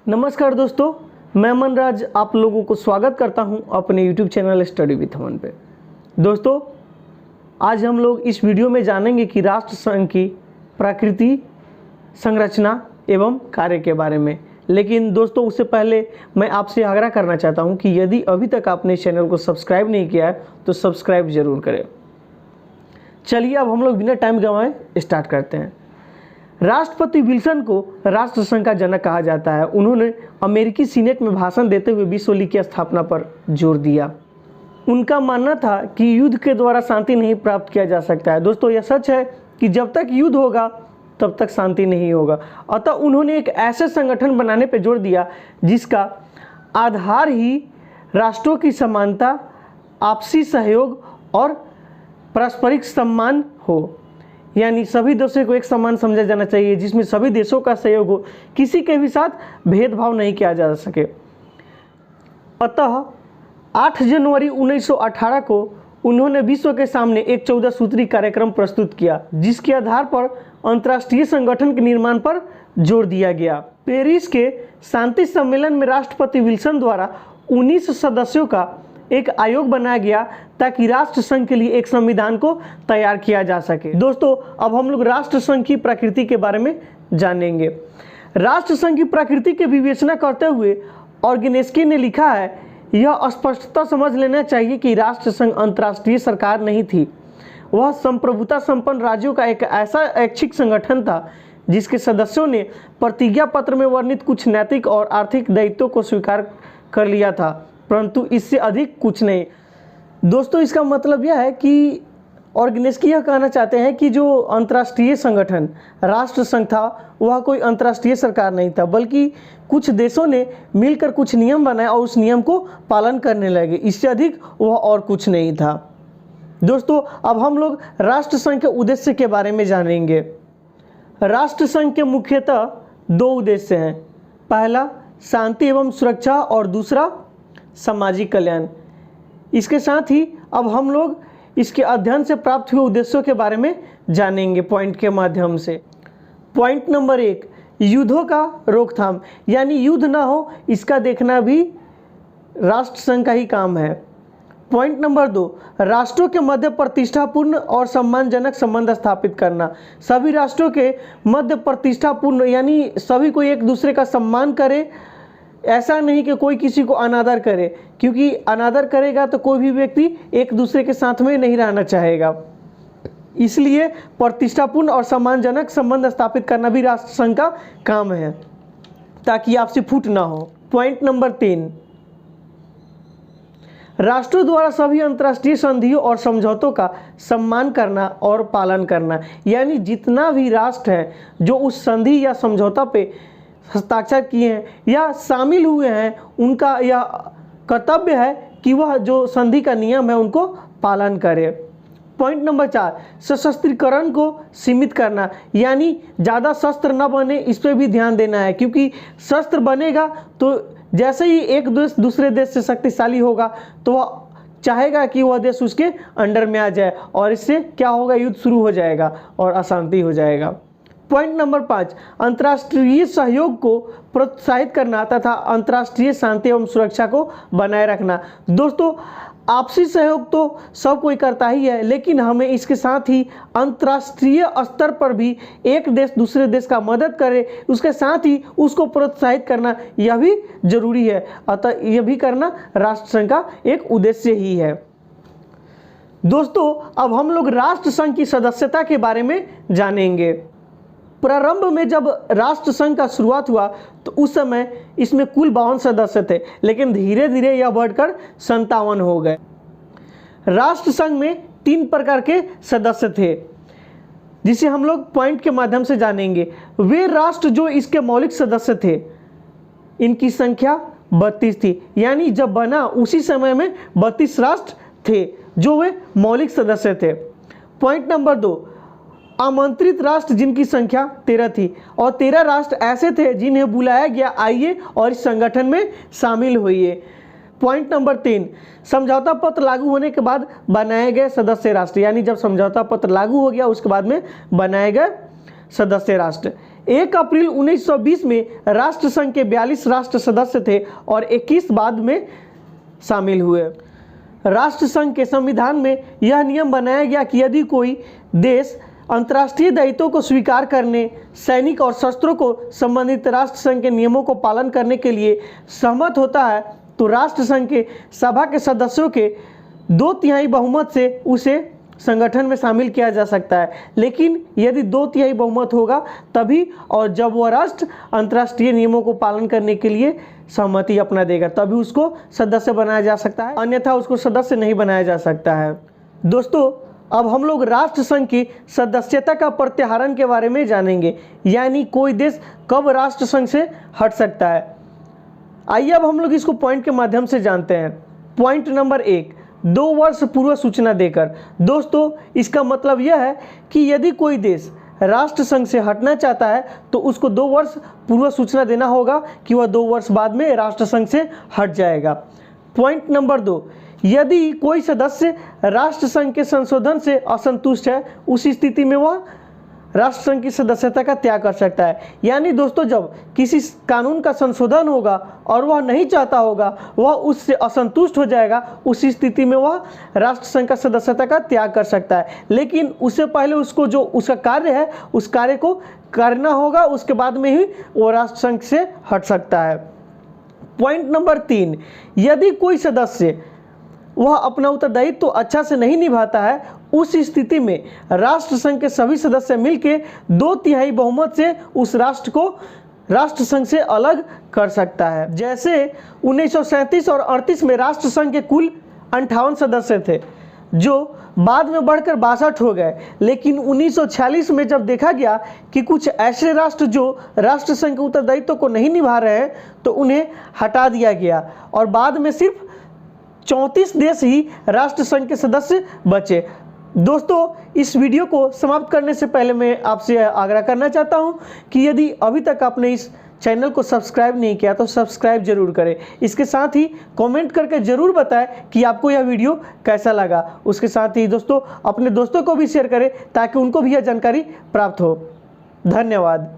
नमस्कार दोस्तों, मैं मनराज आप लोगों को स्वागत करता हूं अपने YouTube चैनल स्टडी विथ अमन पे। दोस्तों, आज हम लोग इस वीडियो में जानेंगे कि राष्ट्र संघ की प्रकृति, संरचना एवं कार्य के बारे में। लेकिन दोस्तों, उससे पहले मैं आपसे आग्रह करना चाहता हूं कि यदि अभी तक आपने इस चैनल को सब्सक्राइब नहीं किया है तो सब्सक्राइब जरूर करें। चलिए अब हम लोग बिना टाइम गंवाए स्टार्ट करते हैं। राष्ट्रपति विल्सन को राष्ट्र संघ का जनक कहा जाता है। उन्होंने अमेरिकी सीनेट में भाषण देते हुए विश्व लीग की स्थापना पर जोर दिया। उनका मानना था कि युद्ध के द्वारा शांति नहीं प्राप्त किया जा सकता है। दोस्तों, यह सच है कि जब तक युद्ध होगा तब तक शांति नहीं होगा। अतः उन्होंने एक ऐसे संगठन बनाने पर जोर दिया जिसका आधार ही राष्ट्रों की समानता, आपसी सहयोग और पारस्परिक सम्मान हो। यानी सभी देशों को एक समान समझा जाना चाहिए, जिसमें सभी देशों का सहयोग हो, किसी के भी साथ भेदभाव नहीं किया जा सके। अतः 8 जनवरी 1918 को उन्होंने विश्व के सामने एक 14 सूत्री कार्यक्रम प्रस्तुत किया, जिसके आधार पर अंतर्राष्ट्रीय संगठन के निर्माण पर जोर दिया गया। पेरिस के शांति सम्मेलन में राष्ट्रपति विल्सन द्वारा 19 सदस्यों का एक आयोग बनाया गया ताकि राष्ट्र संघ के लिए एक संविधान को तैयार किया जा सके। दोस्तों, अब हम लोग राष्ट्र संघ की प्रकृति के बारे में जानेंगे। राष्ट्र संघ की प्रकृति की विवेचना करते हुए ऑर्गेनेस्की ने लिखा है, यह स्पष्टता समझ लेना चाहिए कि राष्ट्र संघ अंतर्राष्ट्रीय सरकार नहीं थी। वह संप्रभुता संपन्न राज्यों का एक ऐसा ऐच्छिक संगठन था जिसके सदस्यों ने प्रतिज्ञा पत्र में वर्णित कुछ नैतिक और आर्थिक दायित्वों को स्वीकार कर लिया था, परंतु इससे अधिक कुछ नहीं। दोस्तों, इसका मतलब यह है कि ऑर्गेनेस्की यह कहना चाहते हैं कि जो अंतर्राष्ट्रीय संगठन राष्ट्र संघ था वह कोई अंतर्राष्ट्रीय सरकार नहीं था, बल्कि कुछ देशों ने मिलकर कुछ नियम बनाए और उस नियम को पालन करने लगे। इससे अधिक वह और कुछ नहीं था। दोस्तों, अब हम लोग राष्ट्र संघ के उद्देश्य के बारे में जानेंगे। राष्ट्र संघ के मुख्यतः 2 उद्देश्य हैं। पहला शांति एवं सुरक्षा और दूसरा सामाजिक कल्याण। इसके साथ ही अब हम लोग इसके अध्ययन से प्राप्त हुए उद्देश्यों के बारे में जानेंगे पॉइंट के माध्यम से। पॉइंट नंबर 1, युद्धों का रोकथाम, यानी युद्ध ना हो इसका देखना भी राष्ट्र संघ का ही काम है। पॉइंट नंबर 2, राष्ट्रों के मध्य प्रतिष्ठापूर्ण और सम्मानजनक संबंध स्थापित करना। सभी राष्ट्रों के मध्य प्रतिष्ठापूर्ण यानी सभी को एक दूसरे का सम्मान करे, ऐसा नहीं कि कोई किसी को अनादर करे, क्योंकि अनादर करेगा तो कोई भी व्यक्ति एक दूसरे के साथ में नहीं रहना चाहेगा। इसलिए प्रतिष्ठापूर्ण और सम्मानजनक संबंध स्थापित करना भी राष्ट्र संघ का काम है, ताकि आपसी फूट ना हो। पॉइंट नंबर 3, राष्ट्रों द्वारा सभी अंतर्राष्ट्रीय संधियों और समझौतों का सम्मान करना और पालन करना। यानी जितना भी राष्ट्र है जो उस संधि या समझौता पे हस्ताक्षर किए हैं या शामिल हुए हैं, उनका यह कर्तव्य है कि वह जो संधि का नियम है उनको पालन करे। पॉइंट नंबर 4, सशस्त्रीकरण को सीमित करना, यानी ज़्यादा शस्त्र न बने इस पर भी ध्यान देना है, क्योंकि शस्त्र बनेगा तो जैसे ही एक देश दूसरे देश से शक्तिशाली होगा तो वह चाहेगा कि वह देश उसके अंडर में आ जाए, और इससे क्या होगा, युद्ध शुरू हो जाएगा और अशांति हो जाएगा। पॉइंट नंबर 5, अंतर्राष्ट्रीय सहयोग को प्रोत्साहित करना तथा अंतर्राष्ट्रीय शांति एवं सुरक्षा को बनाए रखना। दोस्तों, आपसी सहयोग तो सब कोई करता ही है, लेकिन हमें इसके साथ ही अंतर्राष्ट्रीय स्तर पर भी एक देश दूसरे देश का मदद करे, उसके साथ ही उसको प्रोत्साहित करना यह भी जरूरी है। अतः यह भी करना राष्ट्र संघ का एक उद्देश्य ही है। दोस्तों, अब हम लोग राष्ट्र संघ की सदस्यता के बारे में जानेंगे। प्रारंभ में जब राष्ट्र संघ का शुरुआत हुआ तो उस समय इसमें कुल 52 सदस्य थे, लेकिन धीरे धीरे यह बढ़कर 57 हो गए। राष्ट्र संघ में 3 प्रकार के सदस्य थे, जिसे हम लोग पॉइंट के माध्यम से जानेंगे। वे राष्ट्र जो इसके मौलिक सदस्य थे, इनकी संख्या 32 थी, यानी जब बना उसी समय में 32 राष्ट्र थे जो वे मौलिक सदस्य थे। पॉइंट नंबर 2, आमंत्रित राष्ट्र जिनकी संख्या 13 थी, और 13 राष्ट्र ऐसे थे जिन्हें बुलाया गया, आइए और इस संगठन में शामिल होइए। पॉइंट नंबर 3, समझौता पत्र लागू होने के बाद बनाए गए सदस्य राष्ट्र, यानी जब समझौता पत्र लागू हो गया उसके बाद में बनाए गए सदस्य राष्ट्र। 1 अप्रैल 1920 में राष्ट्रसंघ के 42 राष्ट्र सदस्य थे और 21 बाद में शामिल हुए। राष्ट्रसंघ के संविधान में यह नियम बनाया गया कि यदि कोई देश अंतर्राष्ट्रीय दायित्वों को स्वीकार करने, सैनिक और शस्त्रों को संबंधित राष्ट्रसंघ के नियमों को पालन करने के लिए सहमत होता है तो राष्ट्रसंघ के सभा के सदस्यों के 2/3 बहुमत से उसे संगठन में शामिल किया जा सकता है। लेकिन यदि 2/3 बहुमत होगा तभी, और जब वह राष्ट्र अंतर्राष्ट्रीय नियमों को पालन करने के लिए सहमति अपना देगा तभी उसको सदस्य बनाया जा सकता है, अन्यथा उसको सदस्य नहीं बनाया जा सकता है। दोस्तों, अब हम लोग राष्ट्रसंघ की सदस्यता का प्रत्याहरण के बारे में जानेंगे, यानी कोई देश कब राष्ट्रसंघ से हट सकता है। आइए अब हम लोग इसको पॉइंट के माध्यम से जानते हैं। पॉइंट नंबर 1, 2 वर्ष पूर्व सूचना देकर। दोस्तों, इसका मतलब यह है कि यदि कोई देश राष्ट्रसंघ से हटना चाहता है तो उसको 2 वर्ष पूर्व सूचना देना होगा कि वह 2 वर्ष बाद में राष्ट्रसंघ से हट जाएगा। पॉइंट नंबर 2, यदि कोई सदस्य राष्ट्रसंघ के संशोधन से असंतुष्ट है, उस स्थिति में वह राष्ट्रसंघ की सदस्यता का त्याग कर सकता है। यानी दोस्तों, जब किसी कानून का संशोधन होगा और वह नहीं चाहता होगा, वह उससे असंतुष्ट हो जाएगा, उस स्थिति में वह राष्ट्रसंघ का सदस्यता का त्याग कर सकता है। लेकिन उससे पहले उसको जो उसका कार्य है उस कार्य को करना होगा, उसके बाद में ही वो राष्ट्रसंघ से हट सकता है। पॉइंट नंबर 3, यदि कोई सदस्य वह अपना उत्तरदायित्व तो अच्छा से नहीं निभाता है, उस स्थिति में राष्ट्रसंघ के सभी सदस्य मिलकर 2/3 बहुमत से उस राष्ट्र को राष्ट्रसंघ से अलग कर सकता है। जैसे 1937 और 38 में राष्ट्रसंघ के कुल 58 सदस्य थे, जो बाद में बढ़कर 62 हो गए। लेकिन 1946 में जब देखा गया कि कुछ ऐसे राष्ट्र जो राष्ट्रसंघ के उत्तरदायित्व को नहीं निभा रहे हैं, तो उन्हें हटा दिया गया और बाद में सिर्फ 34 देश ही राष्ट्रसंघ के सदस्य बचे। दोस्तों, इस वीडियो को समाप्त करने से पहले मैं आपसे आग्रह करना चाहता हूं कि यदि अभी तक आपने इस चैनल को सब्सक्राइब नहीं किया तो सब्सक्राइब जरूर करें। इसके साथ ही कमेंट करके जरूर बताएं कि आपको यह वीडियो कैसा लगा। उसके साथ ही दोस्तों, अपने दोस्तों को भी शेयर करें ताकि उनको भी यह जानकारी प्राप्त हो। धन्यवाद।